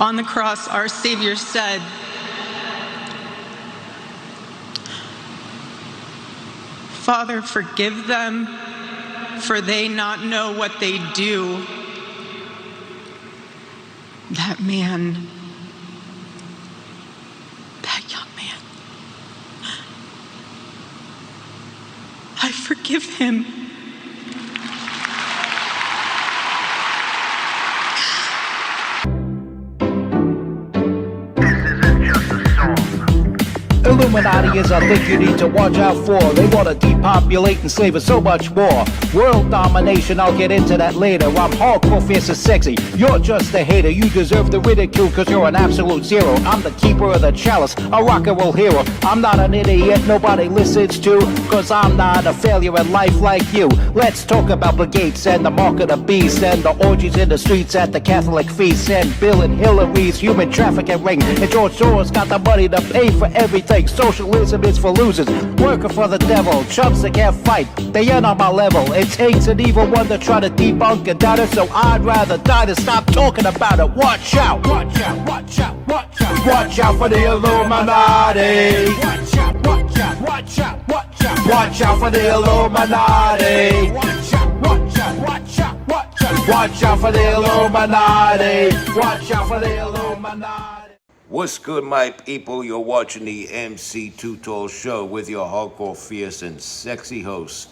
On the cross, our Savior said, "Father, forgive them, for they not know what they do." That man, that young man, I forgive him. Illuminati is a thing you need to watch out for. They want to depopulate and slave us so much more. World domination, I'll get into that later. I'm hardcore, fierce and sexy. You're just a hater. You deserve the ridicule because you're an absolute zero. I'm the keeper of the chalice, a rock and roll hero. I'm not an idiot nobody listens to, because I'm not a failure in life like you. Let's talk about Bill Gates and the mark of the beast and the orgies in the streets at the Catholic feasts and Bill and Hillary's human trafficking ring. And George Soros got the money to pay for everything. Socialism is for losers, working for the devil. Chumps that can't fight, they ain't on my level. It takes an evil one to try to debunk and doubt it, so I'd rather die than stop talking about it. Watch out, watch out, watch out, watch out. Watch out for the Illuminati. Watch out, watch out, watch out, watch out. Watch out for the Illuminati. Watch out, watch out, watch out, watch out. Watch out for the Illuminati. Watch out for the Illuminati. What's good, my people? You're watching the MC Too Tall Show with your hardcore, fierce, and sexy host,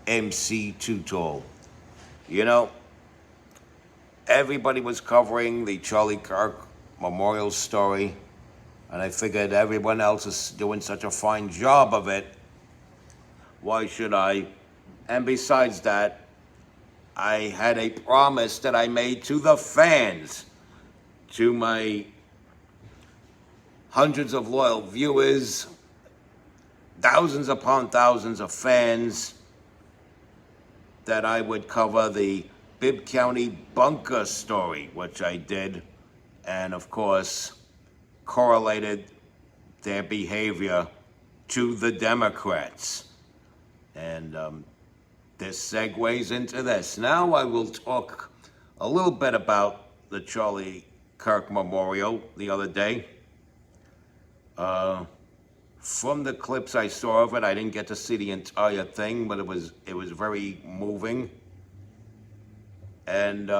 MC Too Tall. You know, everybody was covering the Charlie Kirk memorial story, and I figured everyone else is doing such a fine job of it. Why should I? And besides that, I had a promise that I made to the fans, to my hundreds of loyal viewers, thousands upon thousands of fans, that I would cover the Bibb County bunker story, which I did, and of course, correlated their behavior to the Democrats. And this segues into this. Now I will talk a little bit about the Charlie Kirk Memorial the other day. From the clips I saw of it, I didn't get to see the entire thing, but it was very moving. And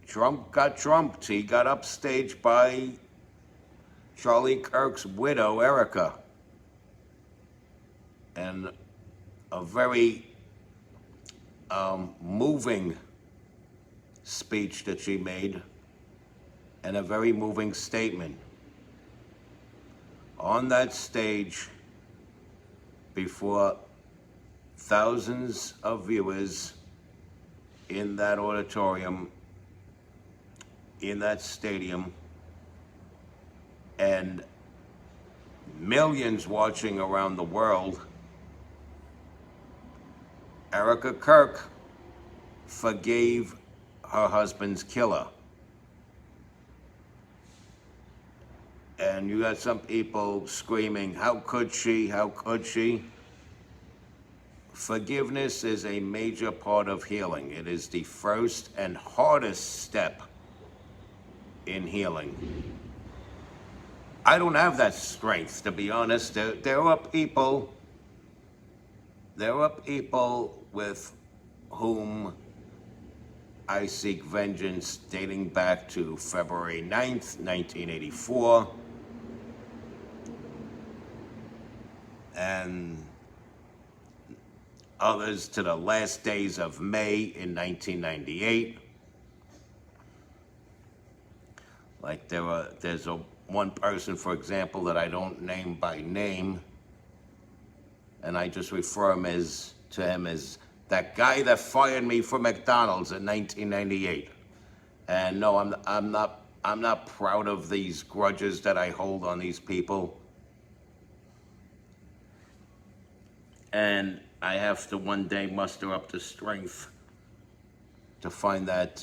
Trump got trumped. He got upstaged by Charlie Kirk's widow, Erika. And a very moving speech that she made, and a very moving statement. On that stage, before thousands of viewers in that auditorium, in that stadium, and millions watching around the world, Erika Kirk forgave her husband's killer. And you got some people screaming, how could she, how could she? Forgiveness is a major part of healing. It is the first and hardest step in healing. I don't have that strength, to be honest. There are people with whom I seek vengeance dating back to February 9th, 1984. And others to the last days of May in 1998. Like there's one person, for example, that I don't name by name, and I just refer to him as that guy that fired me from McDonald's in 1998. And no, I'm not proud of these grudges that I hold on these people. And I have to one day muster up the strength to find that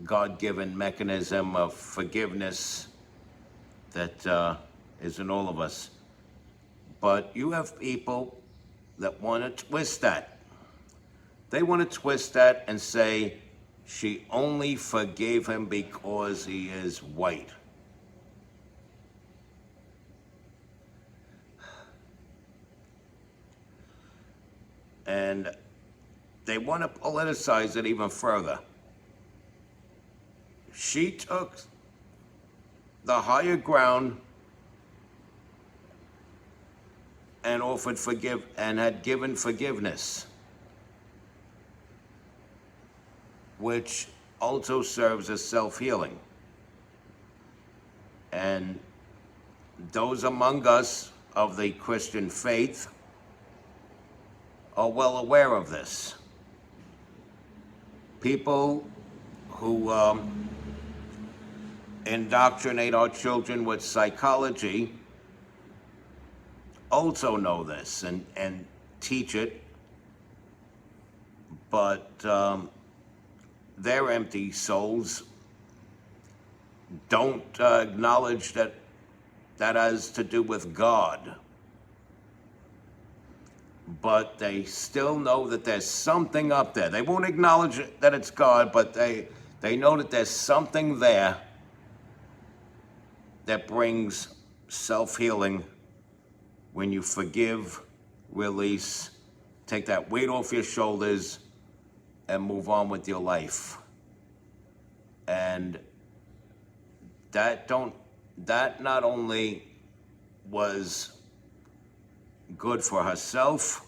God-given mechanism of forgiveness that is in all of us. But you have people that want to twist that. They want to twist that and say She only forgave him because he is white. And they want to politicize it even further. She took the higher ground and offered and had given forgiveness, which also serves as self-healing. And those among us of the Christian faith are well aware of this. People who indoctrinate our children with psychology also know this and teach it, but their empty souls don't acknowledge that has to do with God. But they still know that there's something up there. They won't acknowledge that it's God, but they know that there's something there that brings self-healing when you forgive, release, take that weight off your shoulders, and move on with your life. And that not only was good for herself,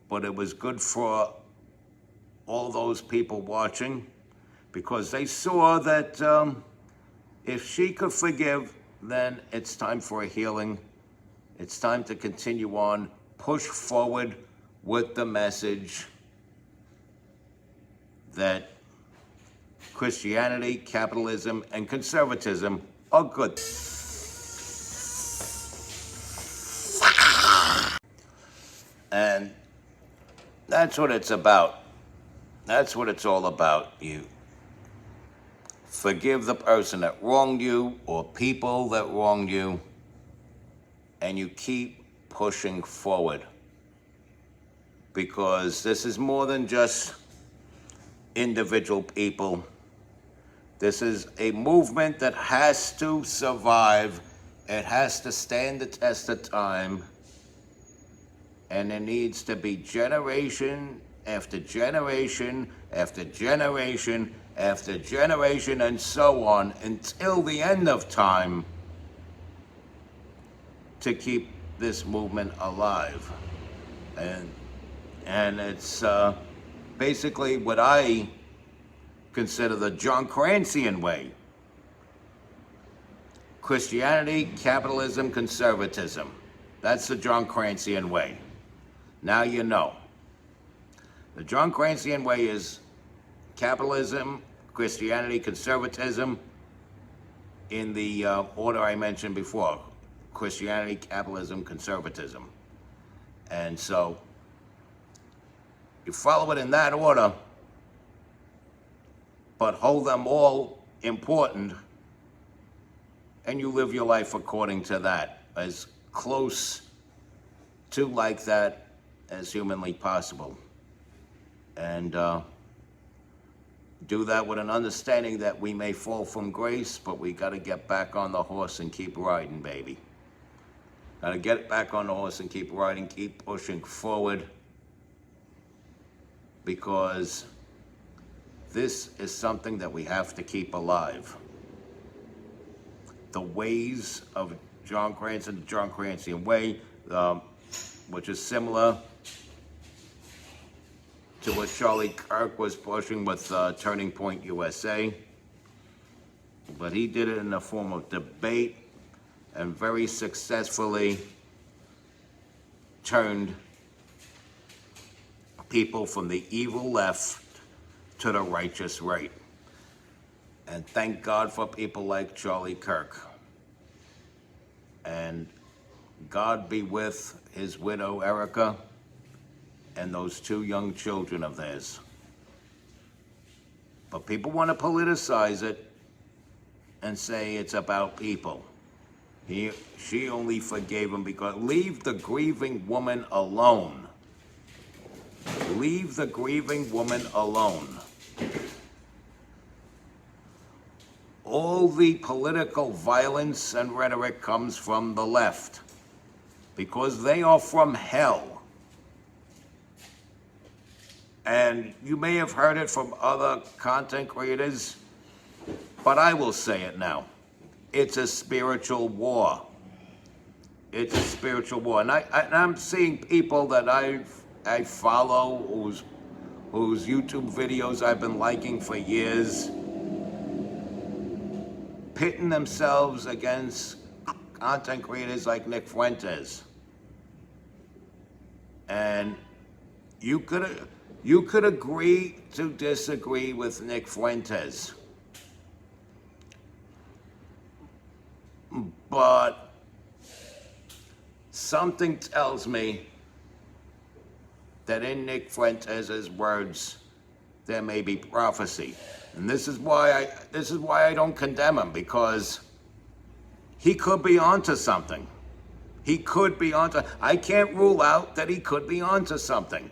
but it was good for all those people watching, because they saw that if she could forgive, then it's time for a healing. It's time to continue on, push forward with the message that Christianity, capitalism, and conservatism are good. And that's what it's about. That's what it's all about. You forgive the person that wronged you or people that wronged you, and you keep pushing forward. Because this is more than just individual people. This is a movement that has to survive. It has to stand the test of time. And there needs to be generation after generation after generation after generation and so on until the end of time to keep this movement alive. And it's basically what I consider the John Crancian way. Christianity, capitalism, conservatism. That's the John Crancian way. Now you know. The John Crancian way is capitalism, Christianity, conservatism, in the order I mentioned before. Christianity, capitalism, conservatism. And so, you follow it in that order, but hold them all important, and you live your life according to that, as close to like that as humanly possible. And do that with an understanding that we may fall from grace, but we got to get back on the horse and keep riding, baby. Got to get back on the horse and keep riding, keep pushing forward, because this is something that we have to keep alive. The ways of John Crancian, the John Crancian way, which is similar to what Charlie Kirk was pushing with Turning Point USA. But he did it in the form of debate and very successfully turned people from the evil left to the righteous right. And thank God for people like Charlie Kirk. And God be with his widow, Erika, and those 2 young children of theirs. But people want to politicize it and say it's about people. She only forgave him because, leave the grieving woman alone. Leave the grieving woman alone. all the political violence and rhetoric comes from the left, because they are from hell. And you may have heard it from other content creators, but I will say it now. It's a spiritual war. It's a spiritual war. And I'm seeing people that I follow, whose YouTube videos I've been liking for years, pitting themselves against content creators like Nick Fuentes. And you could agree to disagree with Nick Fuentes. But something tells me that in Nick Fuentes' words, there may be prophecy. And this is why I don't condemn him, because he could be onto something. He could be onto, I can't rule out that he could be onto something.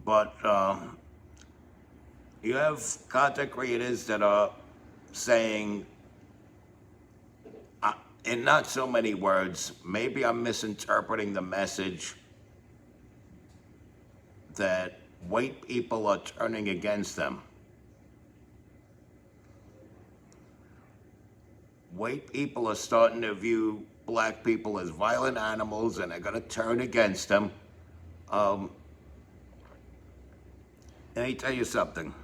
But you have content creators that are saying, in not so many words, maybe I'm misinterpreting the message, that white people are turning against them. White people are starting to view black people as violent animals, and they're going to turn against them. Let me tell you something.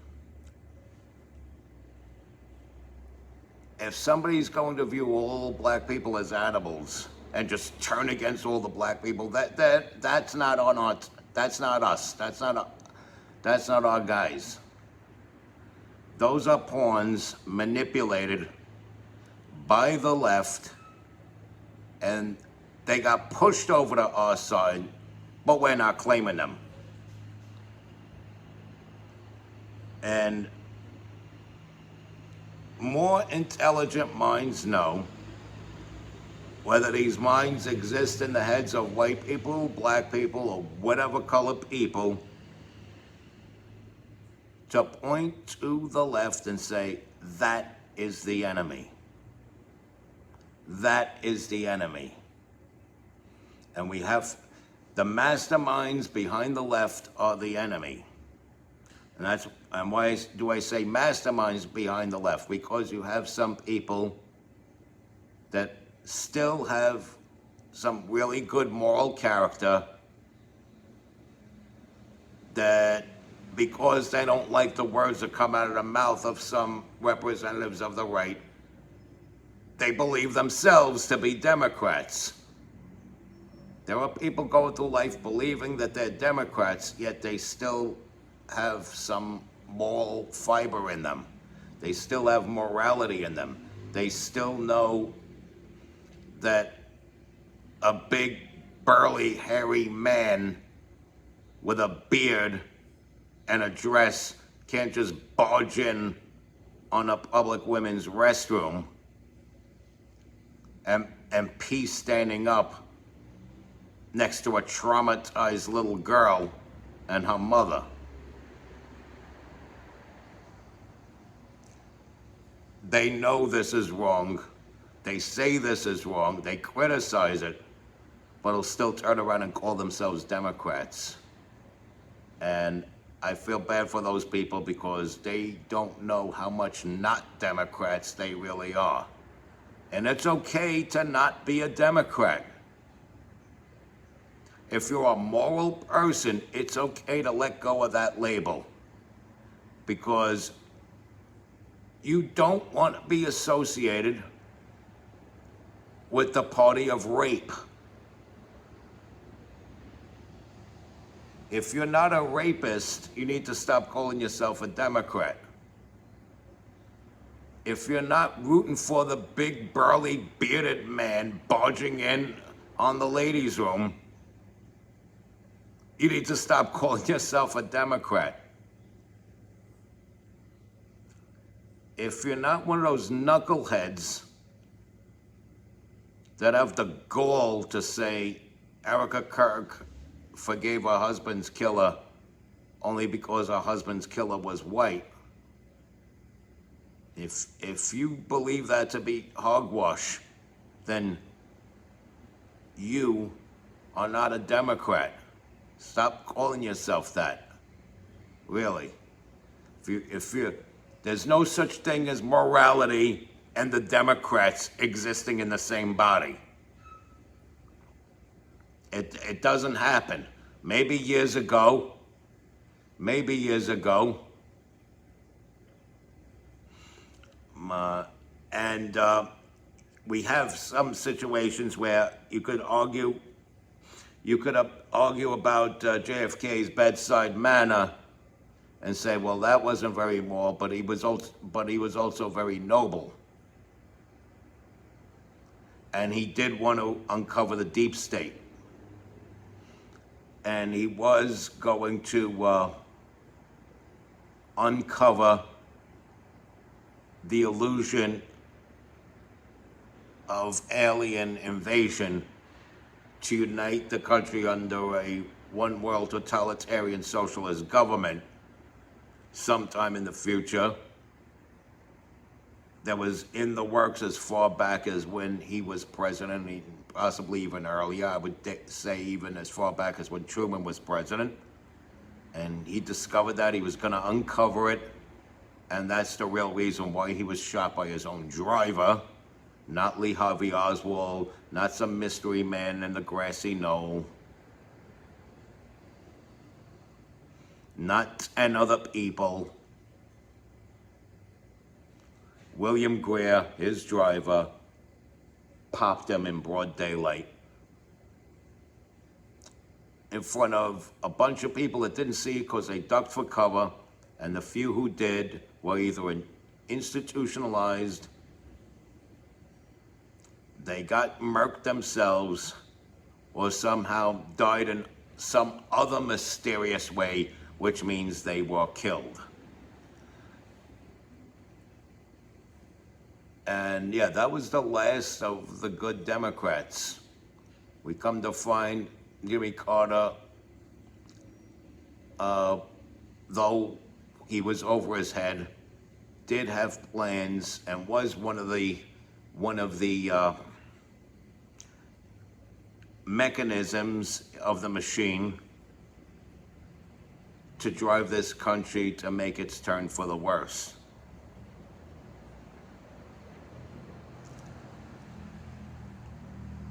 If somebody's going to view all black people as animals and just turn against all the black people, that's not on our, that's not us. That's not our guys. Those are pawns manipulated by the left, and they got pushed over to our side, but we're not claiming them. And more intelligent minds know, whether these minds exist in the heads of white people, black people, or whatever color people, to point to the left and say, that is the enemy. That is the enemy. And we have, the masterminds behind the left are the enemy. And why do I say masterminds behind the left? Because you have some people that still have some really good moral character, that because they don't like the words that come out of the mouth of some representatives of the right, they believe themselves to be Democrats. There are people going through life believing that they're Democrats, yet they still have some moral fiber in them. They still have morality in them. They still know that a big, burly, hairy man with a beard and a dress can't just barge in on a public women's restroom and pee standing up next to a traumatized little girl and her mother. They know this is wrong. They say this is wrong. They criticize it, but they'll still turn around and call themselves Democrats. And I feel bad for those people, because they don't know how much not Democrats they really are. And it's okay to not be a Democrat. If you're a moral person, it's okay to let go of that label, because you don't want to be associated with the party of rape. If you're not a rapist, you need to stop calling yourself a Democrat. If you're not rooting for the big, burly, bearded man barging in on the ladies' room, you need to stop calling yourself a Democrat. If you're not one of those knuckleheads that have the gall to say Erika Kirk forgave her husband's killer only because her husband's killer was white. If you believe that to be hogwash, then you are not a Democrat. Stop calling yourself that. Really. There's no such thing as morality and the Democrats existing in the same body. It doesn't happen. Maybe years ago. We have some situations where you could argue about JFK's bedside manner and say, well, that wasn't very moral, but he was also very noble. And he did want to uncover the deep state. And he was going to uncover the illusion of alien invasion to unite the country under a one world totalitarian socialist government sometime in the future. That was in the works as far back as when he was president, possibly even earlier. I would say even as far back as when Truman was president. And he discovered that he was going to uncover it. And that's the real reason why he was shot by his own driver. Not Lee Harvey Oswald, not some mystery man in the grassy knoll. Not 10 other people. William Greer, his driver, popped him in broad daylight in front of a bunch of people that didn't see it because they ducked for cover, and the few who did were either institutionalized, they got murked themselves, or somehow died in some other mysterious way, which means they were killed. And yeah, that was the last of the good Democrats. We come to find Jimmy Carter, though he was over his head, did have plans and was one of the mechanisms of the machine to drive this country to make its turn for the worse.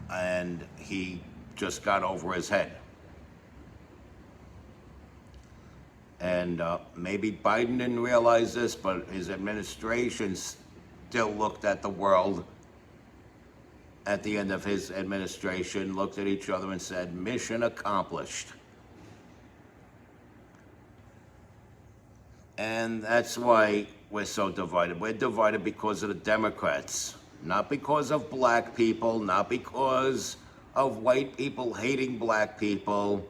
And he just got over his head. And maybe Biden didn't realize this, but his administration still looked at the world at the end of his administration, looked at each other and said, mission accomplished. And that's why we're so divided. We're divided because of the Democrats, not because of black people, not because of white people hating black people.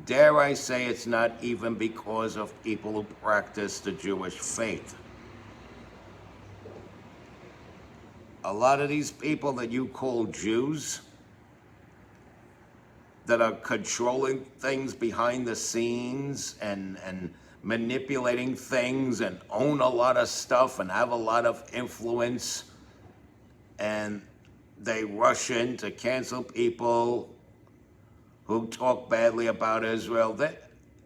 Dare I say it's not even because of people who practice the Jewish faith. A lot of these people that you call Jews, that are controlling things behind the scenes and manipulating things and own a lot of stuff and have a lot of influence, and they rush in to cancel people who talk badly about Israel.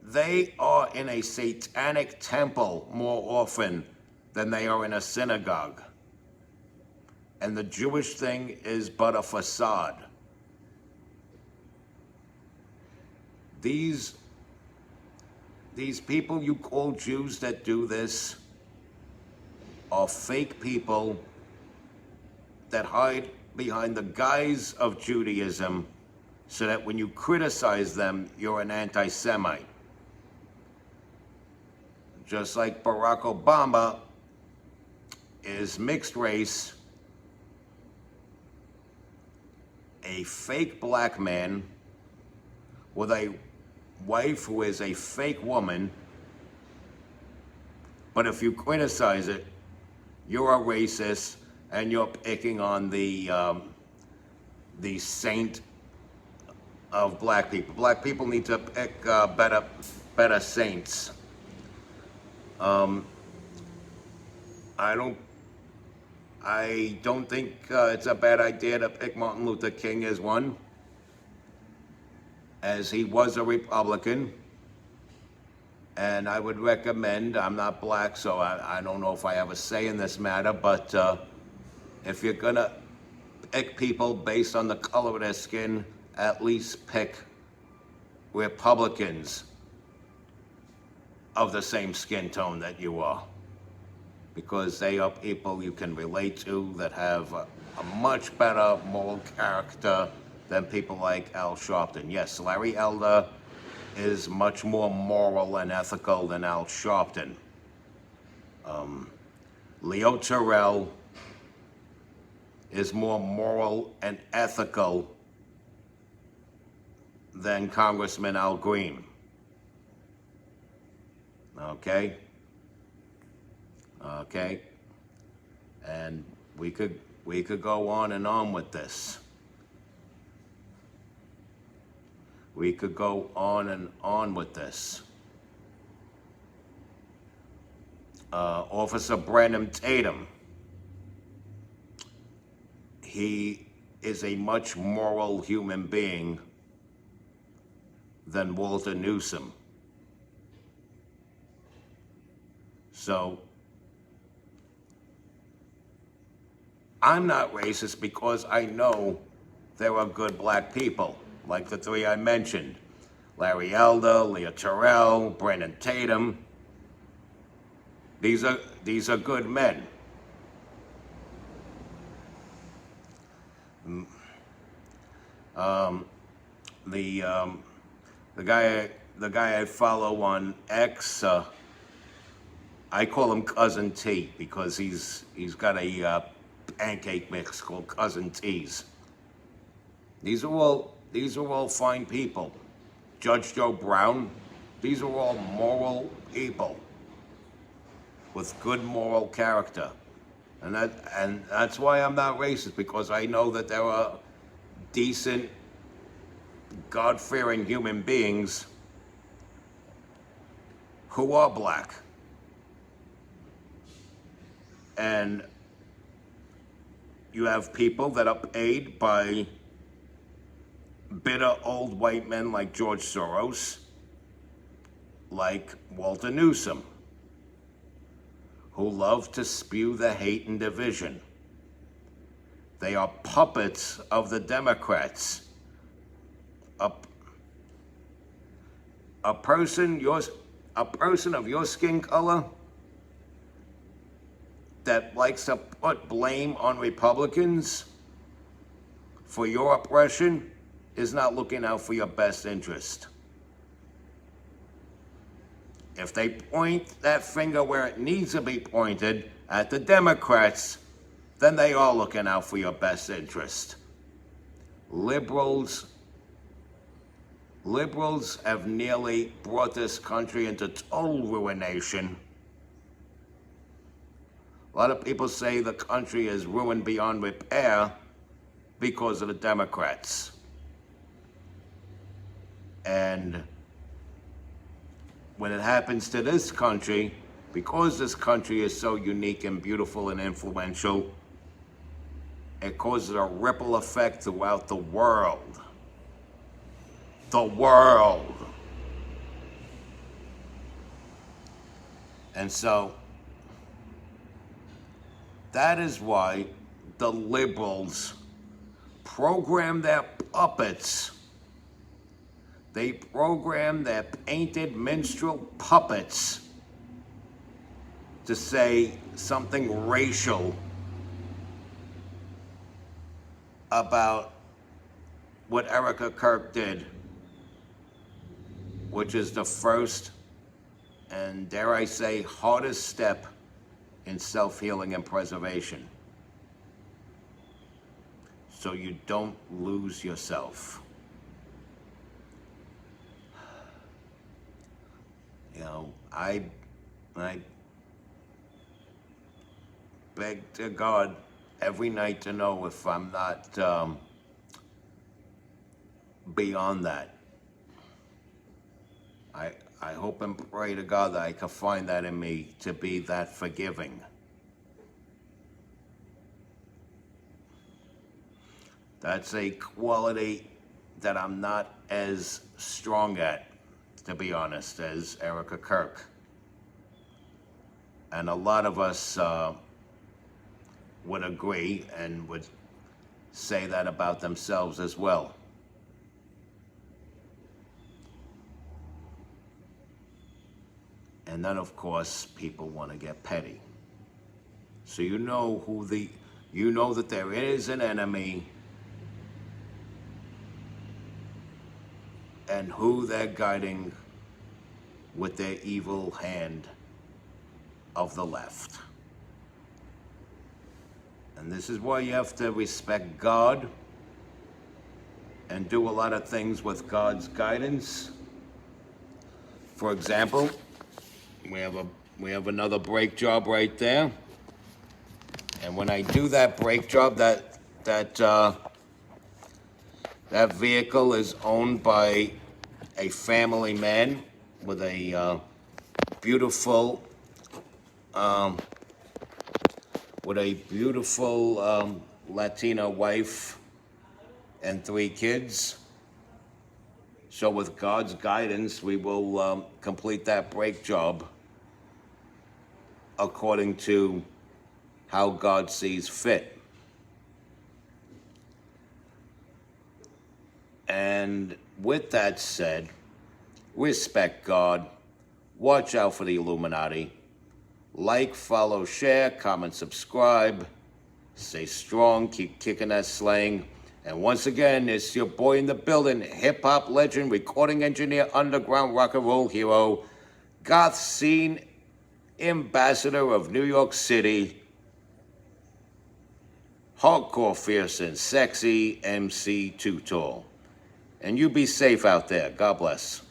They are in a satanic temple more often than they are in a synagogue. And the Jewish thing is but a facade. These people you call Jews that do this are fake people that hide behind the guise of Judaism so that when you criticize them, you're an anti-Semite. Just like Barack Obama is mixed race, a fake black man with a wife who is a fake woman, but if you criticize it, you're a racist and you're picking on the saint of black people. Black people need to pick better saints. I don't think it's a bad idea to pick Martin Luther King as one, as he was a Republican. And I would recommend, I'm not black, so I don't know if I have a say in this matter, but if you're gonna pick people based on the color of their skin, at least pick Republicans of the same skin tone that you are, because they are people you can relate to that have a much better moral character than people like Al Sharpton. Yes, Larry Elder is much more moral and ethical than Al Sharpton. Leo Terrell is more moral and ethical than Congressman Al Green. Okay? Okay? And we could go on and on with this. We could go on and on with this. Officer Brandon Tatum, he is a much moral human being than Walter Newsom. So, I'm not racist because I know there are good black people, like the three I mentioned. Larry Elder, Leo Terrell, Brandon Tatum. These are good men. The guy I follow on X, I call him Cousin T because he's got a pancake mix called Cousin T's. These are all fine people. Judge Joe Brown, these are all moral people with good moral character. And that's why I'm not racist, because I know that there are decent, God-fearing human beings who are black. And you have people that are paid by bitter old white men like George Soros, like Walter Newsom, who love to spew the hate and division. They are puppets of the Democrats. A person of your skin color that likes to put blame on Republicans for your oppression is not looking out for your best interest. If they point that finger where it needs to be pointed at the Democrats, then they are looking out for your best interest. Liberals have nearly brought this country into total ruination. A lot of people say the country is ruined beyond repair because of the Democrats. And when it happens to this country, because this country is so unique and beautiful and influential, it causes a ripple effect throughout the world. The world. And so, that is why the liberals program their puppets. They program their painted minstrel puppets to say something racial about what Erika Kirk did, which is the first and, dare I say, hardest step in self-healing and preservation, so you don't lose yourself. You know, I beg to God every night to know if I'm not beyond that. I hope and pray to God that I can find that in me to be that forgiving. That's a quality that I'm not as strong at, to be honest, as Erika Kirk. And a lot of us would agree and would say that about themselves as well. And then, of course, people want to get petty. So you know that there is an enemy and who they're guiding with their evil hand of the left. And this is why you have to respect God and do a lot of things with God's guidance. For example, we have another brake job right there. And when I do that brake job, that vehicle is owned by a family man with a beautiful Latina wife and 3 kids. So with God's guidance, we will complete that brake job according to how God sees fit. And with that said, respect God, watch out for the Illuminati, like, follow, share, comment, subscribe, stay strong, keep kicking that slang. And once again, it's your boy in the building, hip-hop legend, recording engineer, underground rock and roll hero, goth scene ambassador of New York City, hardcore, fierce, and sexy MC Too Tall. And you be safe out there. God bless.